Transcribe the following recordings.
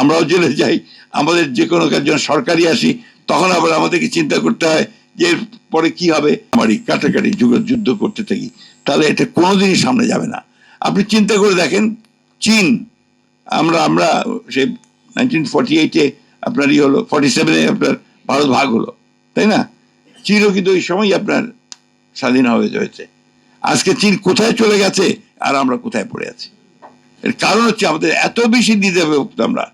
আমরাও জেলে যাই, আমাদের যে কোনো কাজজন সরকারি আসি, তখন আবার আমাদেরকে চিন্তা করতে হয় যে পরে কি হবে, আমারই কাটাকাটি যুদ্ধ করতে থাকি, তাহলে এটা কোনোদিনই সামনে যাবে না। আপনি চিন্তা করে দেখেন, চীন, আমরা সে 1948-এ আপনার হলো, 47-এ আপনার ভারত ভাগ হলো, তাই না? চীনও কিন্তু ওই সময় আপনার স্বাধীন হয়েছে। আজকে চীন কোথায় চলে গেছে আর আমরা কোথায় পড়ে আছি? এর কারণ হচ্ছে আমাদের এত বেশি দ্বিধাবিভক্ত, আমরা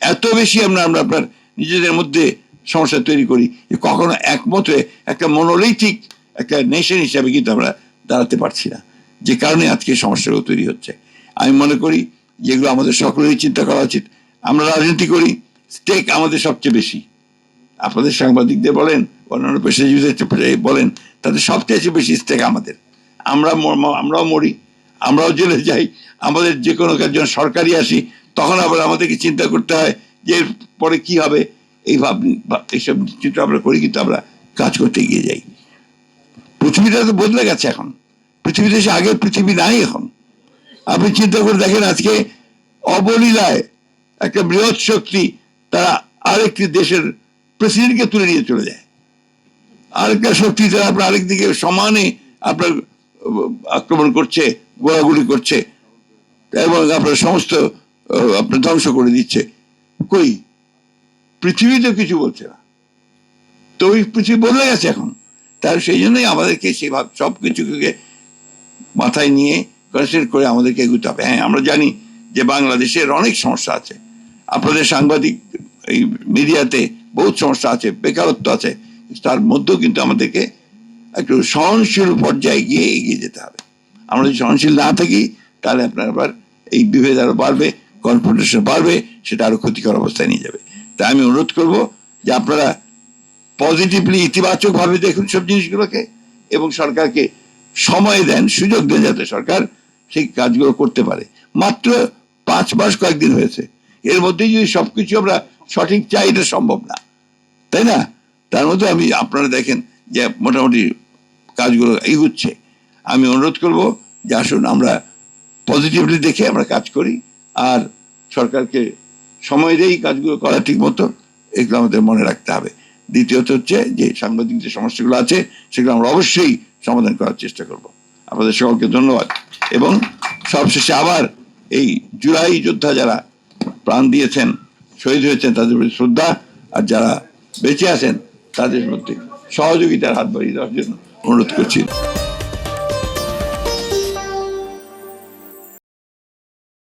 এত বেশি আমরা আপনার নিজেদের মধ্যে সমস্যা তৈরি করি যে কখনো একমত হয়ে একটা মনোলিথিক একটা নেশন হিসাবে কিন্তু আমরা দাঁড়াতে পারছি না, যে কারণে আজকে সমস্যাগুলো তৈরি হচ্ছে। আমি মনে করি যেগুলো আমাদের সকলেরই চিন্তা করা উচিত। আমরা রাজনীতি করি, স্টেক আমাদের সবচেয়ে বেশি। আপনাদের সাংবাদিকদের বলেন, অন্যান্য পেশাজীবীদের বলেন, তাদের সবচেয়ে বেশি স্টেক আমাদের। আমরাও মরি, আমরাও জেলে যাই, আমাদের যে কোনো কাজজন সরকারি আসি, তখন আবার আমাদেরকে চিন্তা করতে হয় যে পরে কি হবে। এইসব চিন্তা আমরা করি, কিন্তু আমরা কাজ করতে এগিয়ে যাই। পৃথিবীটা তো বদলে গেছে এখন, পৃথিবীতে সে আগের পৃথিবী নাই এখন। আপনি চিন্তা করে দেখেন, আজকে অবলীলায় একটা বৃহৎ শক্তি তারা আরেকটি দেশের প্রেসিডেন্টকে তুলে নিয়ে চলে যায়, আরেকটা শক্তি তারা আপনার আরেক দিকে সমানে আপনার আক্রমণ করছে, গোড়াগুড়ি করছে এবং আপনার সমস্ত আপনার ধ্বংস করে দিচ্ছে। কই, পৃথিবী তো কিছু বলছে না, তো ওই পৃথিবী বদলে গেছে এখন। তার সেই জন্যই আমাদেরকে সেইভাবে সব কিছুকে মাথায় নিয়ে কনসিডার করে আমাদেরকে এগোতে হবে। হ্যাঁ, আমরা জানি যে বাংলাদেশের অনেক সমস্যা আছে, আপনাদের সাংবাদিক এই মিডিয়াতে বহুত সমস্যা আছে, বেকারত্ব আছে, তার মধ্যেও কিন্তু আমাদেরকে একটু সহনশীল পর্যায়ে গিয়ে এগিয়ে যেতে হবে। আমরা যদি সহনশীল না থাকি, তাহলে আপনার আবার এই বিভেদ আরো বাড়বে, কনফ্রন্টেশন বাড়বে, সেটা আরো ক্ষতিকর অবস্থায় নিয়ে যাবে। তাই আমি অনুরোধ করব যে আপনারা পজিটিভলি, ইতিবাচক ভাবে দেখুন সব জিনিসগুলোকে, এবং সরকারকে সময় দেন, সুযোগ দেন, যাতে সরকার সেই কাজগুলো করতে পারে। মাত্র 5 মাস কয়েকদিন হয়েছে, এর মধ্যেই যদি সবকিছু আমরা সঠিক চাই, এটা সম্ভব না, তাই না? তার মধ্যে আপনারা দেখেন যে মোটামুটি কাজগুলো এগুচ্ছে। আমি অনুরোধ করব যে আসুন আমরা পজিটিভলি দেখে আমরা কাজ করি, আর সরকারকে সময় দেই কাজগুলো করা ঠিক মতো, এগুলো আমাদের মনে রাখতে হবে। দ্বিতীয়ত হচ্ছে যে সাংবাদিক যে সমস্যাগুলো আছে, সেগুলো আমরা অবশ্যই সমাধান করার চেষ্টা করব। আপনাদের সকলকে ধন্যবাদ। এবং সবশেষে আবার এই জুলাই যোদ্ধা যারা প্রাণ দিয়েছেন, শহীদ হয়েছেন, তাদের প্রতি শ্রদ্ধা, আর যারা বেঁচে আছেন তাদের মধ্যে সহযোগিতার হাত বাড়িয়ে দেওয়ার জন্য অনুরোধ করছি।